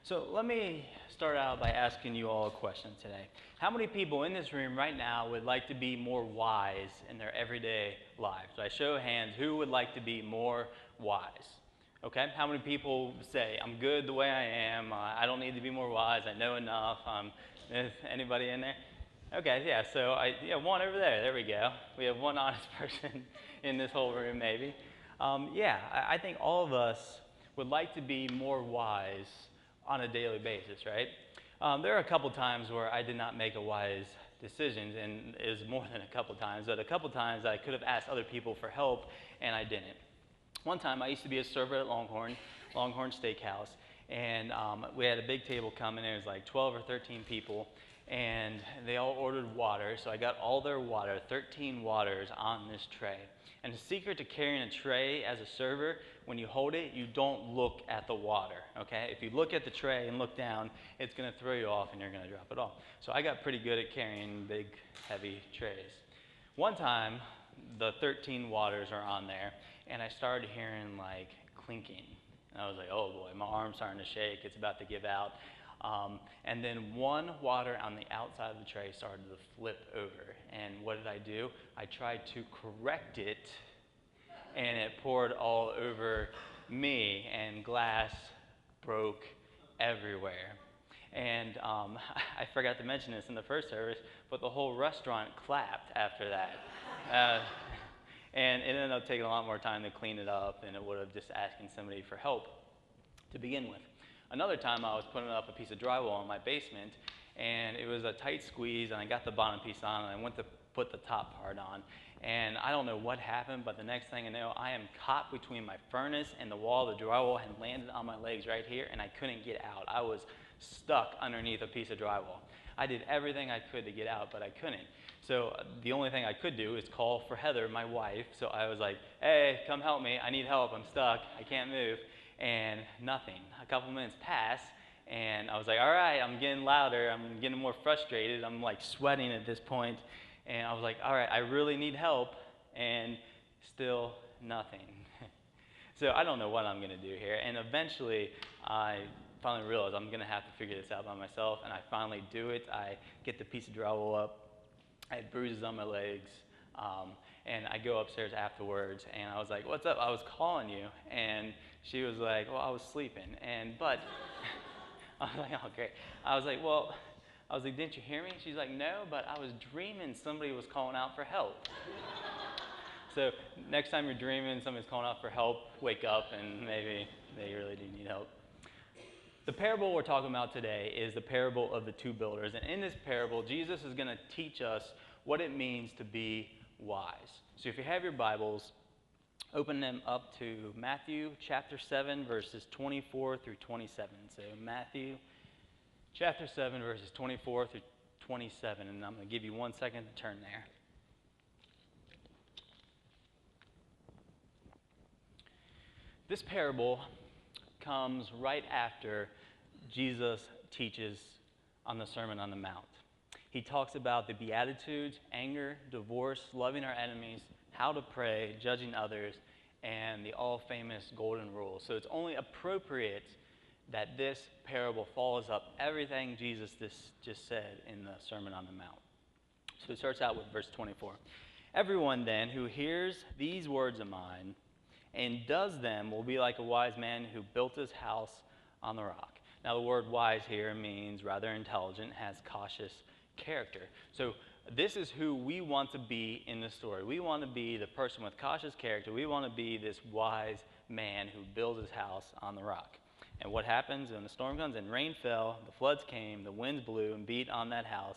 So let me start out by asking you all a question today. How many people in this room right now would like to be more wise in their everyday lives? So I show of hands, who would like to be more wise? Okay, how many people say, I'm good the way I am, I don't need to be more wise, I know enough, anybody in there? Okay, yeah, one over there, there we go. We have one honest person in this whole room maybe. I think all of us would like to be more wise on a daily basis, right? There are a couple times where I did not make a wise decision, and it was more than a couple times, but a couple times I could have asked other people for help, and I didn't. One time I used to be a server at Longhorn Steakhouse, and we had a big table coming, and it was like 12 or 13 people, and they all ordered water, so I got all their water, 13 waters on this tray. And the secret to carrying a tray as a server, when you hold it, you don't look at the water, okay? If you look at the tray and look down, it's gonna throw you off and you're gonna drop it off. So I got pretty good at carrying big, heavy trays. One time, the 13 waters are on there, and I started hearing like clinking. And I was like, oh boy, my arm's starting to shake, it's about to give out. And then one water on the outside of the tray started to flip over. And what did I do? I tried to correct it, and it poured all over me, and glass broke everywhere. And I forgot to mention this in the first service, but the whole restaurant clapped after that. And it ended up taking a lot more time to clean it up than it would have just asking somebody for help to begin with. Another time I was putting up a piece of drywall in my basement, and it was a tight squeeze, and I got the bottom piece on, and I went to put the top part on. And I don't know what happened, but the next thing I know, I am caught between my furnace and the wall. The drywall had landed on my legs right here, and I couldn't get out. I was stuck underneath a piece of drywall. I did everything I could to get out, but I couldn't. So the only thing I could do is call for Heather, my wife. So I was like, hey, come help me. I need help. I'm stuck. I can't move. And nothing. A couple minutes passed, and I was like, all right, I'm getting louder. I'm getting more frustrated. I'm like sweating at this point. And I was like, all right, I really need help, and still nothing. So I don't know what I'm going to do here. And eventually, I finally realized I'm going to have to figure this out by myself, and I finally do it. I get the piece of drywall up. I had bruises on my legs, and I go upstairs afterwards, and I was like, what's up? I was calling you. And she was like, well, I was sleeping. But I was like, oh, great. I was like, didn't you hear me? She's like, no, but I was dreaming somebody was calling out for help. So next time you're dreaming somebody's calling out for help, wake up, and maybe they really do need help. The parable we're talking about today is the parable of the two builders. And in this parable, Jesus is going to teach us what it means to be wise. So if you have your Bibles, open them up to Matthew chapter 7, verses 24 through 27. So Matthew chapter 7, verses 24 through 27. And I'm going to give you 1 second to turn there. This parable comes right after Jesus teaches on the Sermon on the Mount. He talks about the Beatitudes, anger, divorce, loving our enemies, how to pray, judging others, and the all-famous golden rule. So it's only appropriate that this parable follows up everything Jesus just said in the Sermon on the Mount. So it starts out with verse 24. Everyone then who hears these words of mine and does them will be like a wise man who built his house on the rock. Now the word wise here means rather intelligent, has cautious character. So this is who we want to be in the story. We want to be the person with cautious character. We want to be this wise man who builds his house on the rock. And what happens when the storm comes and rain fell, the floods came, the winds blew and beat on that house,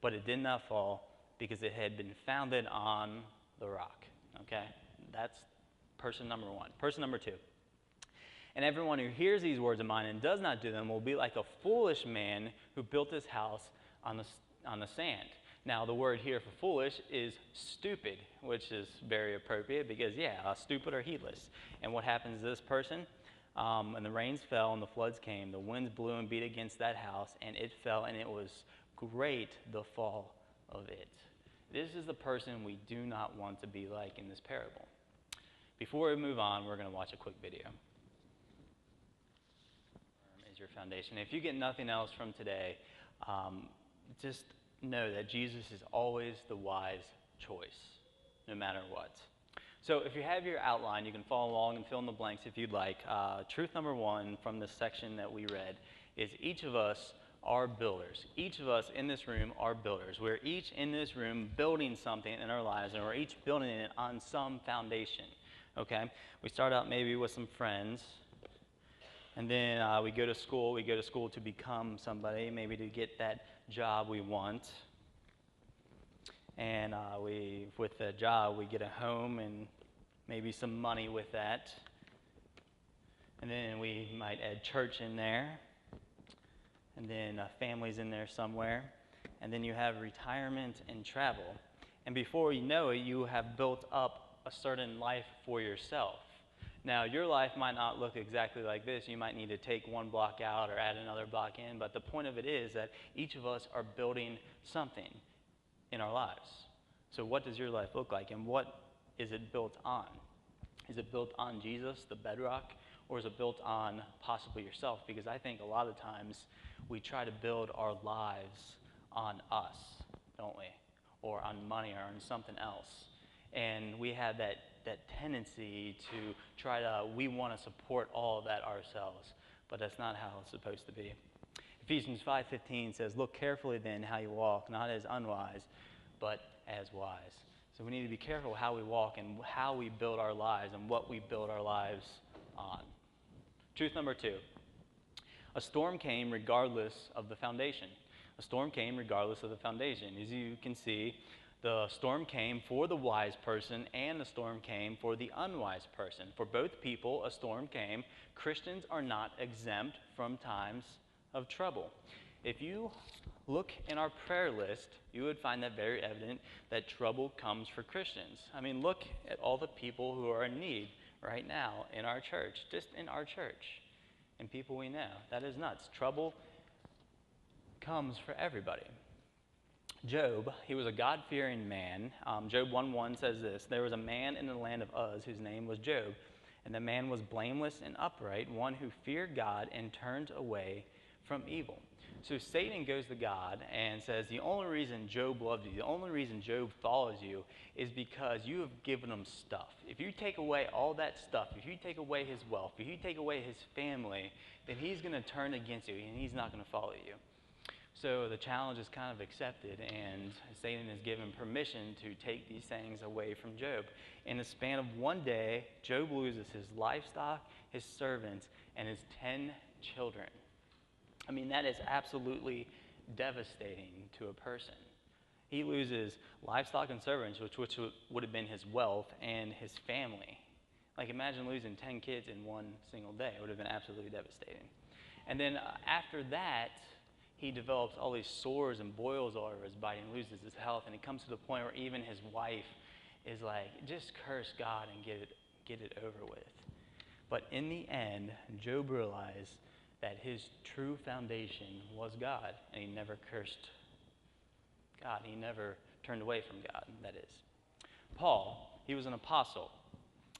but it did not fall because it had been founded on the rock. Okay? That's person number one. Person number two. And everyone who hears these words of mine and does not do them will be like a foolish man who built his house on the sand. Now, the word here for foolish is stupid, which is very appropriate because, stupid or heedless. And what happens to this person? And the rains fell and the floods came. The winds blew and beat against that house, and it fell, and it was great, the fall of it. This is the person we do not want to be like in this parable. Before we move on, we're going to watch a quick video. Is is your foundation. If you get nothing else from today, just know that Jesus is always the wise choice, no matter what. So if you have your outline, you can follow along and fill in the blanks if you'd like. Truth number one from the section that we read is each of us are builders. Each of us in this room are builders. We're each in this room building something in our lives, and we're each building it on some foundation, okay? We start out maybe with some friends, and then we go to school. We go to school to become somebody, maybe to get that job we want. And with the job, we get a home and maybe some money with that. And then we might add church in there. And then families in there somewhere. And then you have retirement and travel. And before you know it, you have built up a certain life for yourself. Now, your life might not look exactly like this. You might need to take one block out or add another block in. But the point of it is that each of us are building something in our lives. So what does your life look like, and what is it built on? Is it built on Jesus, the bedrock, or is it built on possibly yourself? Because I think a lot of times we try to build our lives on us, don't we? Or on money or on something else. And we have that tendency to we want to support all of that ourselves, but that's not how it's supposed to be. Ephesians 5:15 says, "Look carefully then how you walk, not as unwise, but as wise." So we need to be careful how we walk and how we build our lives and what we build our lives on. Truth number two. A storm came regardless of the foundation. A storm came regardless of the foundation. As you can see, the storm came for the wise person and the storm came for the unwise person. For both people, a storm came. Christians are not exempt from times of trouble. If you look in our prayer list, you would find that very evident that trouble comes for Christians. I mean, look at all the people who are in need right now in our church, just in our church, and people we know. That is nuts. Trouble comes for everybody. Job, he was a God-fearing man. Job 1:1 says this, "There was a man in the land of Uz whose name was Job, and the man was blameless and upright, one who feared God and turned away from evil." So Satan goes to God and says, the only reason Job loves you, the only reason Job follows you is because you have given him stuff. If you take away all that stuff, if you take away his wealth, if you take away his family, then he's going to turn against you and he's not going to follow you. So the challenge is kind of accepted, and Satan is given permission to take these things away from Job. In the span of one day, Job loses his livestock, his servants, and his 10 children. I mean, that is absolutely devastating to a person. He loses livestock and servants, which would have been his wealth, and his family. Like, imagine losing 10 kids in one single day. It would have been absolutely devastating. And then after that, he develops all these sores and boils all over his body and loses his health. And it comes to the point where even his wife is like, just curse God and get it over with. But in the end, Job realized that his true foundation was God, and he never cursed God. He never turned away from God, that is. Paul, he was an apostle.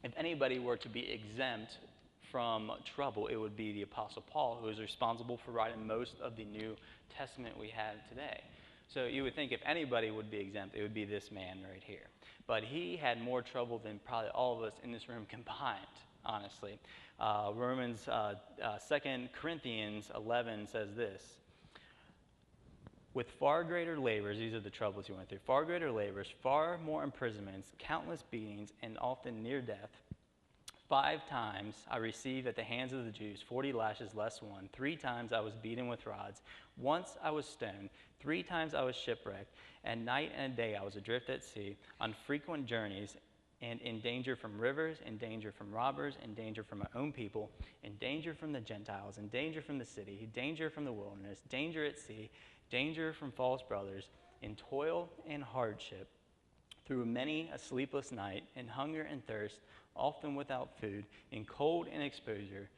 If anybody were to be exempt from trouble, it would be the Apostle Paul, who is responsible for writing most of the New Testament we have today. So you would think if anybody would be exempt, it would be this man right here. But he had more trouble than probably all of us in this room combined, honestly. 2 Corinthians 11 says this, "With far greater labors," these are the troubles he went through, "far greater labors, far more imprisonments, countless beatings, and often near death. 5 times I received at the hands of the Jews 40 lashes less one. 3 times I was beaten with rods. Once I was stoned. 3 times I was shipwrecked. At night and day I was adrift at sea, on frequent journeys, and in danger from rivers, in danger from robbers, in danger from my own people, in danger from the Gentiles, in danger from the city, danger from the wilderness, danger at sea, danger from false brothers, in toil and hardship, through many a sleepless night, in hunger and thirst, often without food, in cold and exposure,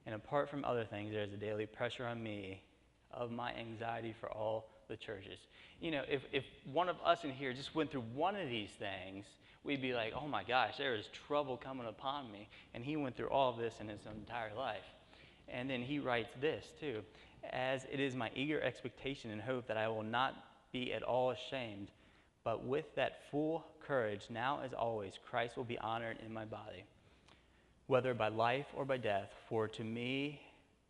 and apart from other things, there is a daily pressure on me of my anxiety for all the churches." You know, if one of us in here just went through one of these things, we'd be like, oh my gosh, there is trouble coming upon me. And he went through all of this in his entire life. And then he writes this too: as it is my eager expectation and hope that I will not be at all ashamed, but with that full courage, now as always, Christ will be honored in my body, whether by life or by death. For to me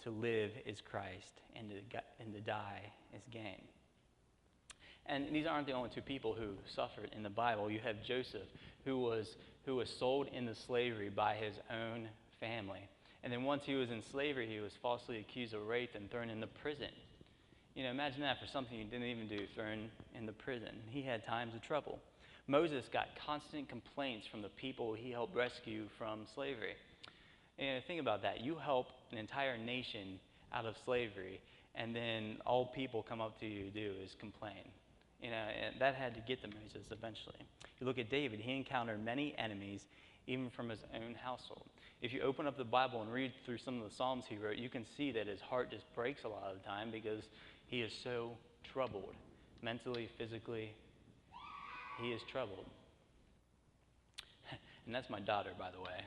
to live is Christ, and to die is gain. And these aren't the only two people who suffered in the Bible. You have Joseph, who was sold into slavery by his own family. And then once he was in slavery, he was falsely accused of rape and thrown into prison. You know, imagine that, for something he didn't even do, thrown into prison. He had times of trouble. Moses got constant complaints from the people he helped rescue from slavery. And think about that. You help an entire nation out of slavery, and then all people come up to you to do is complain. You know, and that had to get to Moses eventually. You look at David, he encountered many enemies, even from his own household. If you open up the Bible and read through some of the Psalms he wrote, you can see that his heart just breaks a lot of the time because he is so troubled. Mentally, physically, he is troubled. And that's my daughter, by the way.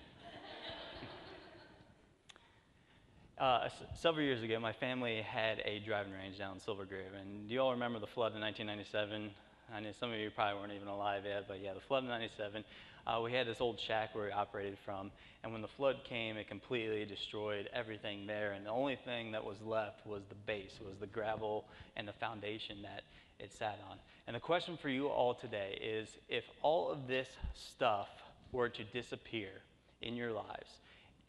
Several years ago, my family had a driving range down in Silver Grove. And do you all remember the flood in 1997? I know some of you probably weren't even alive yet, but yeah, the flood in 97. We had this old shack where we operated from, and when the flood came, it completely destroyed everything there, and the only thing that was left was the base, was the gravel and the foundation that it sat on. And the question for you all today is, if all of this stuff were to disappear in your lives,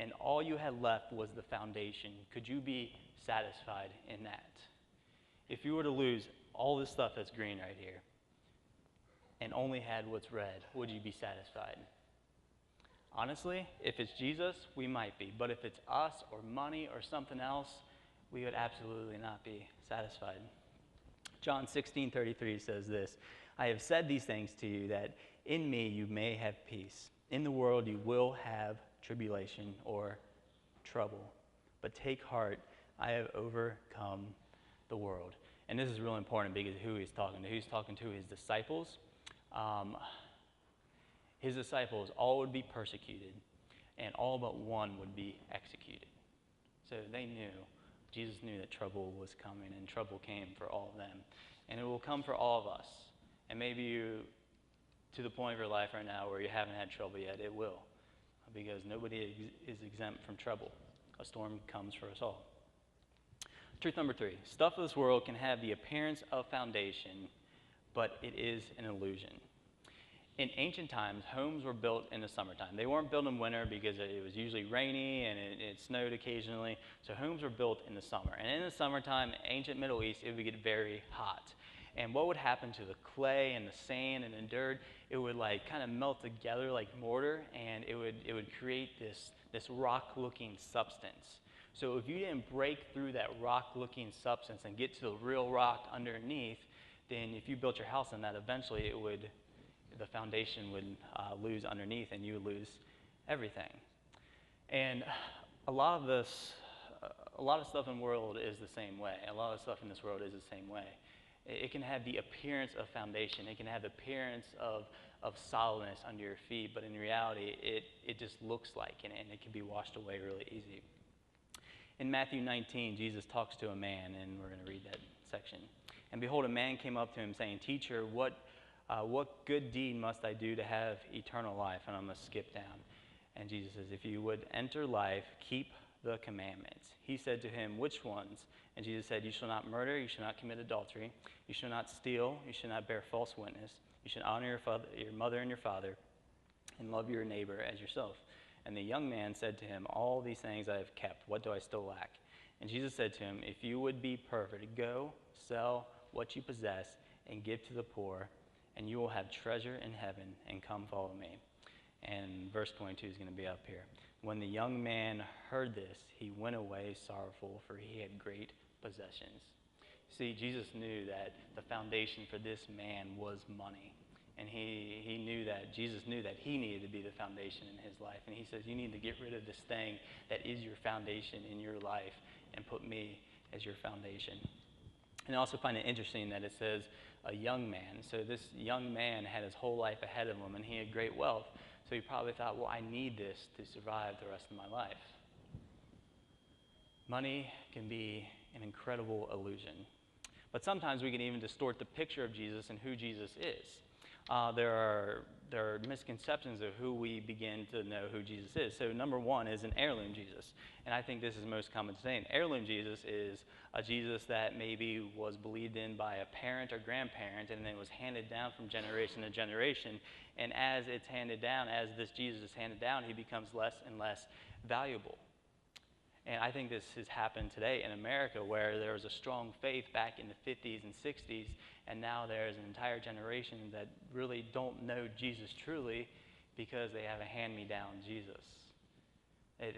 and all you had left was the foundation, could you be satisfied in that? If you were to lose all this stuff that's green right here, and only had what's red, would you be satisfied? Honestly, if it's Jesus, we might be. But if it's us or money or something else, we would absolutely not be satisfied. John 16:33 says this: I have said these things to you that in me you may have peace. In the world you will have tribulation or trouble. But take heart, I have overcome the world. And this is really important because who he's talking to. He's talking to his disciples. His disciples all would be persecuted, and all but one would be executed. So they knew, Jesus knew that trouble was coming, and trouble came for all of them. And it will come for all of us. And maybe you, to the point of your life right now where you haven't had trouble yet, it will. Because nobody is exempt from trouble. A storm comes for us all. Truth number 3, stuff of this world can have the appearance of foundation, but it is an illusion. In ancient times, homes were built in the summertime. They weren't built in winter because it was usually rainy and it snowed occasionally. So homes were built in the summer. And in the summertime, ancient Middle East, it would get very hot. And what would happen to the clay and the sand and the dirt? It would like kind of melt together like mortar, and it would create this rock-looking substance. So if you didn't break through that rock-looking substance and get to the real rock underneath, then if you built your house on that, eventually the foundation would lose underneath, and you would lose everything. And a lot of stuff in the world is the same way. A lot of stuff in this world is the same way. It can have the appearance of foundation. It can have the appearance of solidness under your feet, but in reality, it just looks like, and it can be washed away really easy. In Matthew 19, Jesus talks to a man, and we're going to read that section. And behold, a man came up to him saying, Teacher, what good deed must I do to have eternal life? And I'm going to skip down. And Jesus says, if you would enter life, keep the commandments. He said to him, which ones? And Jesus said, you shall not murder, you shall not commit adultery, you shall not steal, you shall not bear false witness, you shall honor your mother and your father, and love your neighbor as yourself. And the young man said to him, all these things I have kept, what do I still lack? And Jesus said to him, if you would be perfect, go, sell what you possess, and give to the poor, and you will have treasure in heaven, and come follow me. And verse 22 is going to be up here. When the young man heard this, he went away sorrowful, for he had great possessions. See, Jesus knew that the foundation for this man was money. And Jesus knew that he needed to be the foundation in his life. And he says, you need to get rid of this thing that is your foundation in your life and put me as your foundation. And I also find it interesting that it says a young man. So this young man had his whole life ahead of him, and he had great wealth. So he probably thought, well, I need this to survive the rest of my life. Money can be an incredible illusion. But sometimes we can even distort the picture of Jesus and who Jesus is. There are misconceptions of who we begin to know who Jesus is. So number one is an heirloom Jesus. And I think this is most common today. An heirloom Jesus is a Jesus that maybe was believed in by a parent or grandparent and then was handed down from generation to generation. And as it's handed down, as this Jesus is handed down, he becomes less and less valuable. And I think this has happened today in America, where there was a strong faith back in the 50s and 60s, and now there's an entire generation that really don't know Jesus truly because they have a hand-me-down Jesus.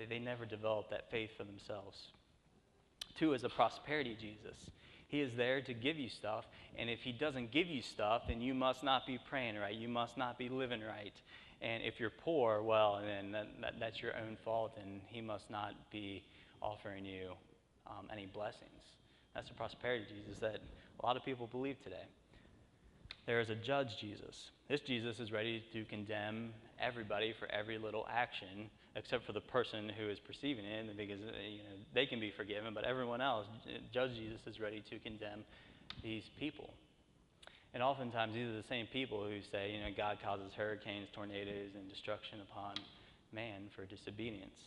They never developed that faith for themselves. Two is a prosperity Jesus. He is there to give you stuff, and if he doesn't give you stuff, then you must not be praying right. You must not be living right. And if you're poor, well, then that's your own fault, and he must not be offering you any blessings. That's the prosperity Jesus that a lot of people believe today. There is a judge Jesus. This Jesus is ready to condemn everybody for every little action, except for the person who is perceiving it, because they can be forgiven, but everyone else, judge Jesus is ready to condemn these people. And oftentimes, these are the same people who say, God causes hurricanes, tornadoes, and destruction upon man for disobedience.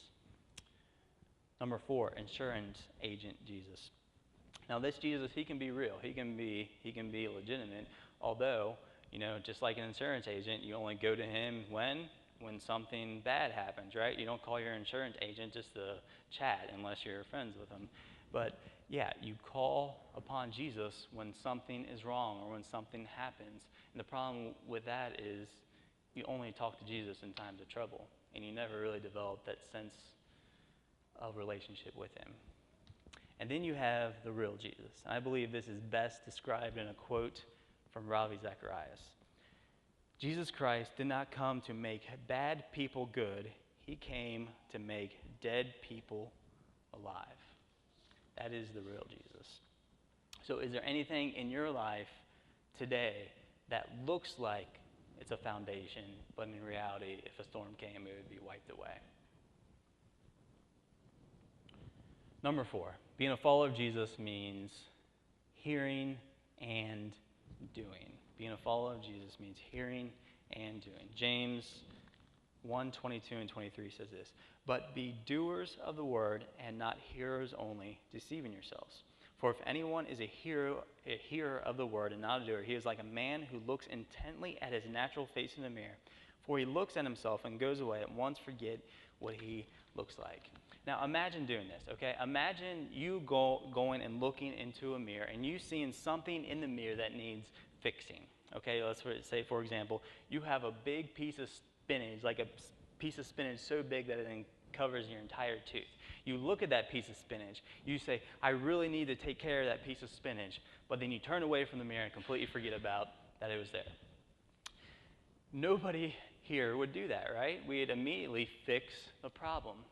Number four, insurance agent Jesus. Now, this Jesus, he can be real. He can be legitimate. Although, just like an insurance agent, you only go to him when something bad happens, right? You don't call your insurance agent just to chat unless you're friends with him. But yeah, you call upon Jesus when something is wrong or when something happens. And the problem with that is you only talk to Jesus in times of trouble, and you never really develop that sense of relationship with him. And then you have the real Jesus. And I believe this is best described in a quote from Ravi Zacharias. Jesus Christ did not come to make bad people good. He came to make dead people alive. That is the real Jesus. So is there anything in your life today that looks like it's a foundation, but in reality, if a storm came, it would be wiped away? Number four, being a follower of Jesus means hearing and doing. Being a follower of Jesus means hearing and doing. James 1:22 and 23 says this, "But be doers of the word and not hearers only, deceiving yourselves. For if anyone is a hearer of the word and not a doer, he is like a man who looks intently at his natural face in the mirror. For he looks at himself and goes away at once forget what he looks like." Now imagine doing this, okay? Imagine you going and looking into a mirror and you seeing something in the mirror that needs fixing, okay? Let's say, for example, you have a big piece of spinach, like a piece of spinach so big that it covers your entire tooth. You look at that piece of spinach, you say, I really need to take care of that piece of spinach, but then you turn away from the mirror and completely forget about that it was there. Nobody here would do that, right? We'd immediately fix the problem.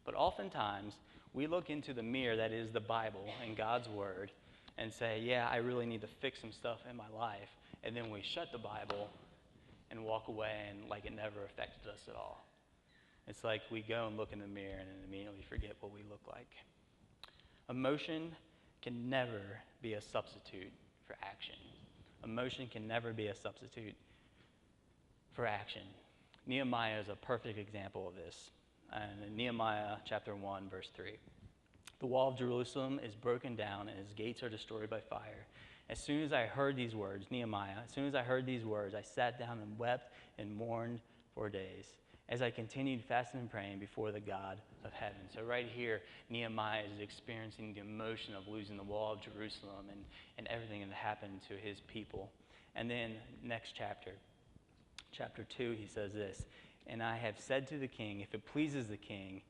But oftentimes, we look into the mirror that is the Bible and God's Word and say, yeah, I really need to fix some stuff in my life. And then we shut the Bible and walk away and like it never affected us at all. It's like we go and look in the mirror and then immediately forget what we look like. Emotion can never be a substitute for action. Emotion can never be a substitute for action. Nehemiah is a perfect example of this. And in Nehemiah chapter 1, verse 3, "The wall of Jerusalem is broken down and its gates are destroyed by fire. As soon as I heard these words," Nehemiah, "as soon as I heard these words, I sat down and wept and mourned for days, as I continued fasting and praying before the God of heaven." So right here, Nehemiah is experiencing the emotion of losing the wall of Jerusalem and everything that happened to his people. And then next chapter 2, he says this, "And I have said to the king, if it pleases the king,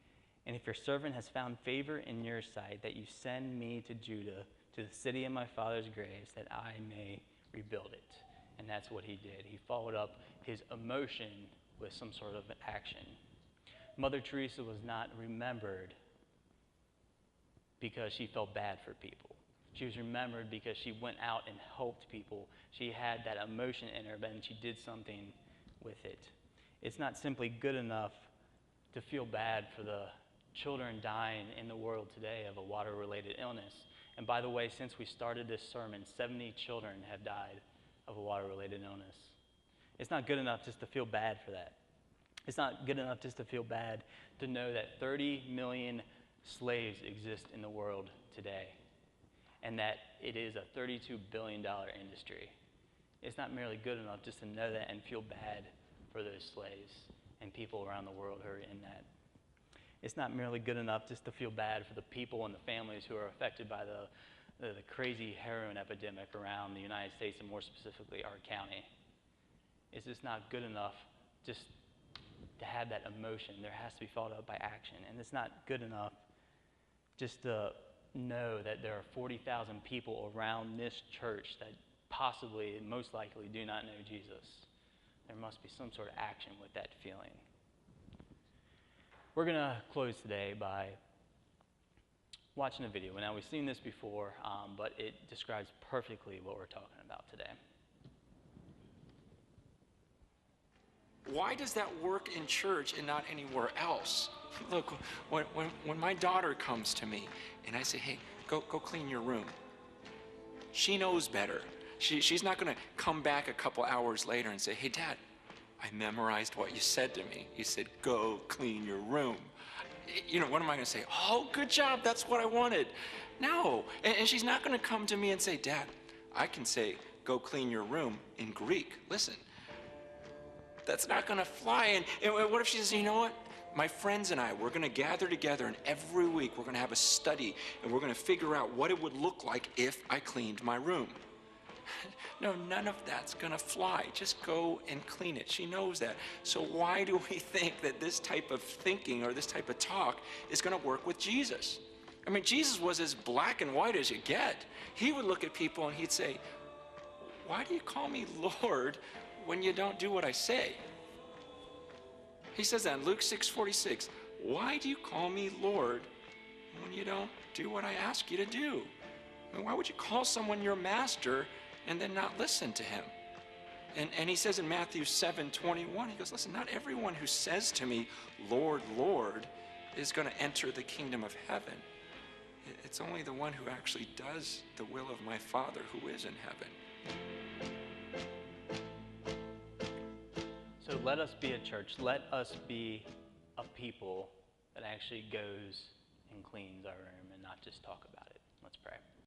and if your servant has found favor in your sight, that you send me to Judah, to the city of my father's graves, that I may rebuild it." And that's what he did. He followed up his emotion with some sort of action. Mother Teresa was not remembered because she felt bad for people. She was remembered because she went out and helped people. She had that emotion in her, but then she did something with it. It's not simply good enough to feel bad for the children dying in the world today of a water-related illness. And by the way, since we started this sermon, 70 children have died of a water-related illness. It's not good enough just to feel bad for that. It's not good enough just to feel bad to know that 30 million slaves exist in the world today and that it is a $32 billion industry. It's not merely good enough just to know that and feel bad for those slaves and people around the world who are in that. It's not merely good enough just to feel bad for the people and the families who are affected by the crazy heroin epidemic around the United States and more specifically our county. It's just not good enough just to have that emotion. There has to be followed up by action. And it's not good enough just to know that there are 40,000 people around this church that possibly, most likely, do not know Jesus. There must be some sort of action with that feeling. We're going to close today by watching a video. Now, we've seen this before, but it describes perfectly what we're talking about today. Why does that work in church and not anywhere else? Look, when my daughter comes to me and I say, hey, go clean your room, she knows better. She's not going to come back a couple hours later and say, hey, Dad, I memorized what you said to me. You said, go clean your room. You know, what am I going to say? Oh, good job. That's what I wanted. No. And she's not going to come to me and say, Dad, I can say, go clean your room in Greek. Listen, that's not going to fly. And what if she says, you know what? My friends and I, we're going to gather together, and every week we're going to have a study, and we're going to figure out what it would look like if I cleaned my room. No, none of that's going to fly. Just go and clean it. She knows that. So why do we think that this type of thinking or this type of talk is going to work with Jesus? I mean, Jesus was as black and white as you get. He would look at people and he'd say, why do you call me Lord when you don't do what I say? He says that in Luke 6:46. Why do you call me Lord when you don't do what I ask you to do? I mean, why would you call someone your master and then not listen to him? And he says in Matthew 7:21, he goes, listen, not everyone who says to me, Lord, Lord, is going to enter the kingdom of heaven. It's only the one who actually does the will of my Father who is in heaven. So let us be a church. Let us be a people that actually goes and cleans our room and not just talk about it. Let's pray.